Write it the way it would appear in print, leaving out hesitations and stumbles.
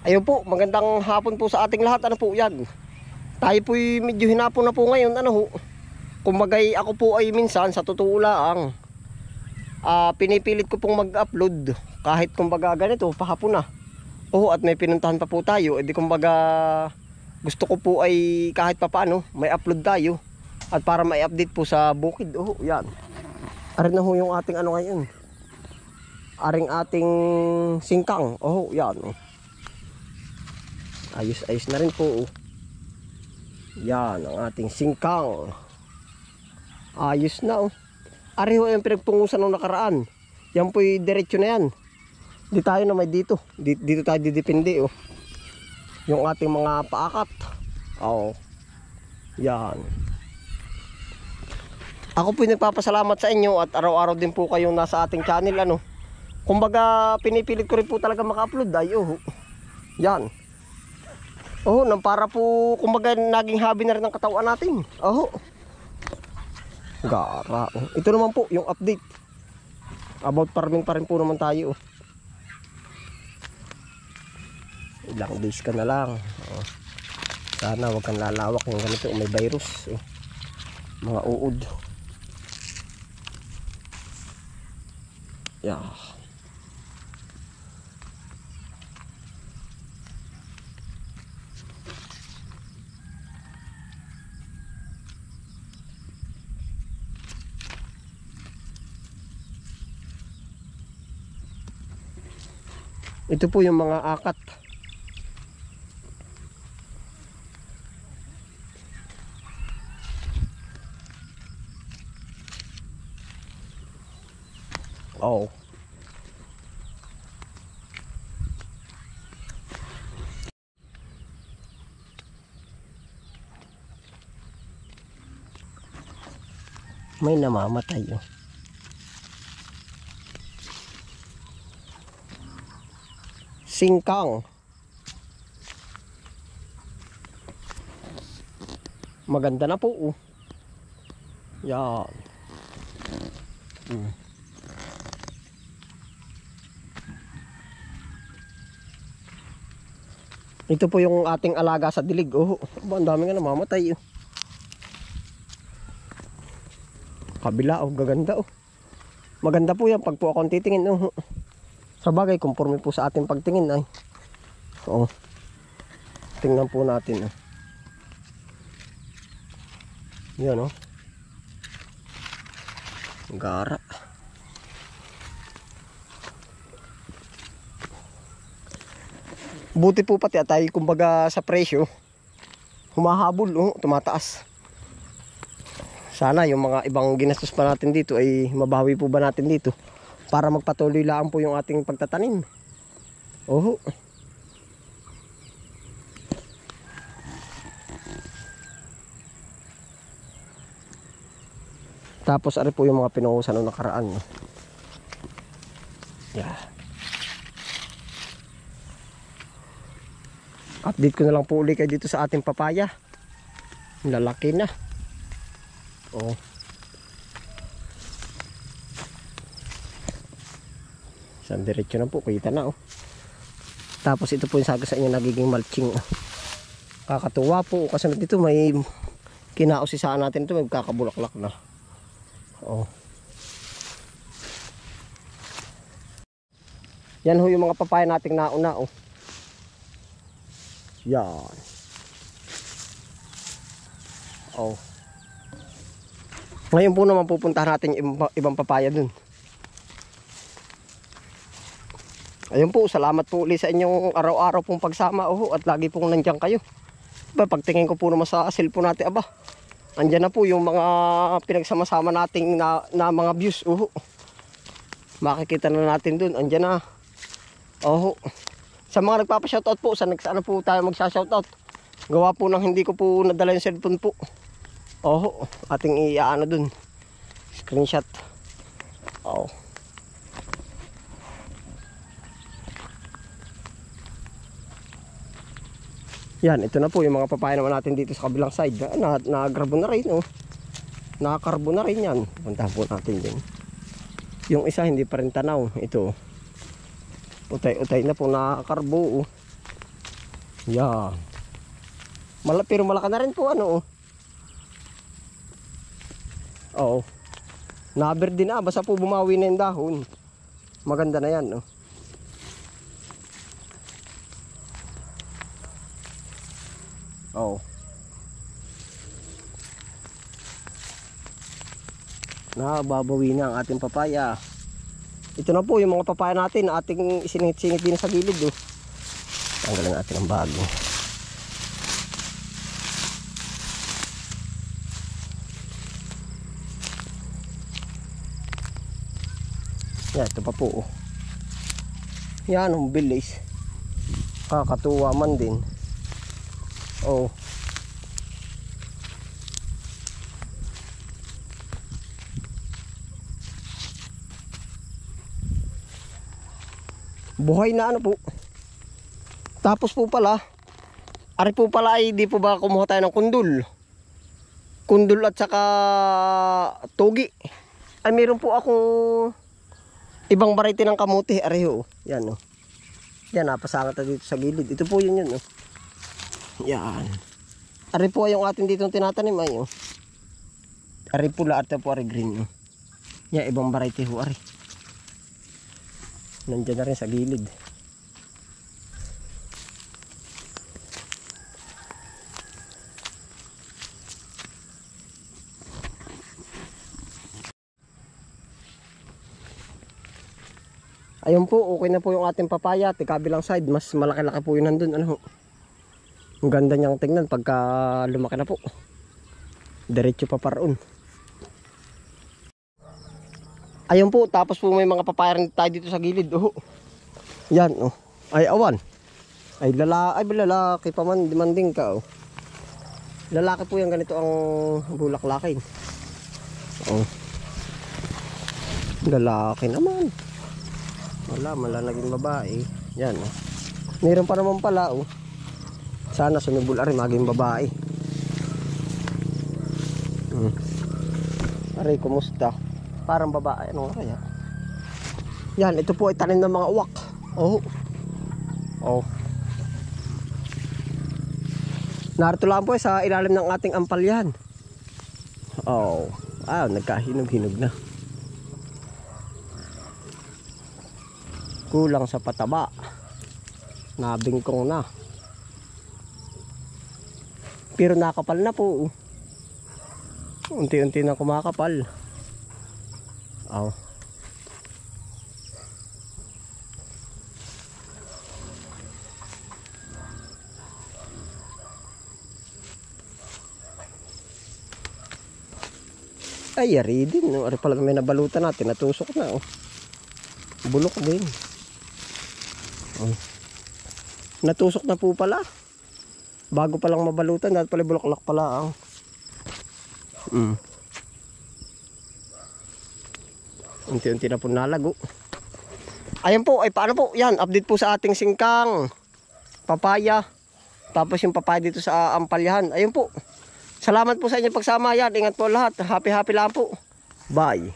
Ayun po, magandang hapon po sa ating lahat. Ano po yan? Tayo po'y medyo hinapon na po ngayon. Ano ho? Kumbagay ako po ay minsan sa totoo lang, pinipilit ko pong mag-upload. Kahit kumbaga ganito, pahapon na. Oo, at may pinuntahan pa po tayo. E di kumbaga gusto ko po ay kahit pa paano may upload tayo. At para may update po sa bukid. Oo, yan. Arin na ho yung ating ano ngayon. Aring ating singkang. Oo, yan. Ayos-ayos na rin po. Yan ang ating singkang. Ayos na oh. Ari ho yung pinagpungusan ng nakaraan. Yan po'y diretso na yan. Di tayo na may dito. Dito tayo didepende oh. Yung ating mga paakat. Oo. Yan. Ako po'y nagpapasalamat sa inyo at araw-araw din po kayong nasa ating channel ano. Kumbaga pinipilit ko rin po talaga maka-upload ay oh. Yan. Oh, nang para po kumbaga naging hobby na rin ng katawan natin. Oh. Gara. Oh. Ito naman po yung update. About farming pa rin po naman tayo. Oh. Ilang days ka na lang. Oh. Sana wag kang lalawak yung ganito, may virus. Oh. Mga uod. Yeah. Ito po yung mga akat. Oh. May namamatay oh. Singkang. Maganda na po oh. Yan. Ito po yung ating alaga sa dilig oh. Ang dami nga namamatay oh. Kabila oh, gaganda oh. Maganda po yan pag po akong titingin oh. Sa bagay, conforme po sa ating pagtingin ay. Oo. Tingnan po natin. Oh. Yan oh. Gara. Buti po pati at tayo kumbaga sa presyo. Humahabol oh, tumataas. Sana yung mga ibang ginastos pa natin dito ay mabawi po ba natin dito. Para magpatuloy lang po yung ating pagtatanim. Oho. Tapos ari po yung mga pinungusan ng nakaraan. Yeah. Update ko na lang po ulit kayo dito sa ating papaya. Lalaki na. Oh. Isang diretso na po, kita na oh. Tapos ito po yung saga sa inyo nagiging mulching oh. Kakatuwa po kasi dito may kinausisaan natin ito, may kakabulaklak na oh. Yan ho yung mga papaya nating nauna oh. Yan oh. Ngayon po naman pupuntahan natin ibang papaya dun. Ayun po, salamat po ulit sa inyong araw-araw pong pagsama oh, at lagi pong nandiyan kayo. Pagtingin ko po naman sa cellphone natin, aba, andyan na po yung mga pinagsama-sama nating na mga views. Oh. Makikita na natin dun, andyan na. Oh. Sa mga nagpapa-shoutout po, sa next ano po tayo magsa-shoutout. Gawa po ng hindi ko po nadala yung cellphone po. Oh, ating iaano dun. Screenshot. Oh. Yan, ito na po yung mga papaya naman natin dito sa kabilang side. Nakagrabo na rin oh. Nakakarbo na rin yan. Puntahan po natin din. Yung isa hindi pa rin tanaw. Ito. Utay-utay na po nakakarbo oh. Yan. Pero malaki na rin po ano. Oo. Naberde na, basta po bumawi na yung dahon. Maganda na yan, no. Oo. Nababawi na ang ating papaya. Ito na po yung mga papaya natin na ating isiningit-singit din sa gilid, oh. Tanggalin natin ang bago. Yan, ito pa po, oh. Yan, ang bilis. Kakatuwa man din. Oh. Buhay na ano po. Tapos po pala, ari po pala ay di po ba kumuha tayo ng kundul. Kundul at saka togi. Ay meron po akong ibang variety ng kamuti. Areho. Yan, oh. Yan, napasangat na dito sa gilid. Ito po yun, oh. Yan. Ari po yung atin dito tinatanim ay, oh. Ari pula at po ari green, oh. Yan, ibang variety ho, ari. Nandiyan na rin sa gilid. Ayun po, okay na po yung ating papaya. Kabilang side, mas malaki-laki po yun nandun. Ano? Ang ganda niyang tingnan pagka lumaki na po. Diretso pa paroon. Ayun po, tapos po may mga papaya rin tayo dito sa gilid. Oh. Yan, oh. Ay, awan. Ay, lalaki pa man, demanding ka, oh. Lalaki po yung ganito ang bulaklakin. Oh. Lalaki naman. Wala naging babae. Yan, oh. Meron pa naman pala, oh. Sana sumibol rin maging babae. Aray, kumusta? Parang babae, ano kaya? Yan, ito po ay tanim ng mga uwak. Oh. Oh. Narito lang po sa ilalim ng ating ampalyan. Oh. Nagkahinog-hinog na. Kulang sa pataba. Nabingkong na. Pero nakapal na po. Unti-unti na kumakapal. Oh. Ay, yari din. No? Ari pala may nabalutan natin. Natusok na. Oh. Bulok din. Oh. Natusok na po pala. Bago palang mabalutan. Dahil pala bulaklak pala. Oh. Unti-unti na po nalago. Ayan po. Ay paano po? Yan. Update po sa ating singkang. Papaya. Tapos yung papaya dito sa ampalyahan. Ayun po. Salamat po sa inyong pagsama. Yan. Ingat po lahat. Happy lang po. Bye.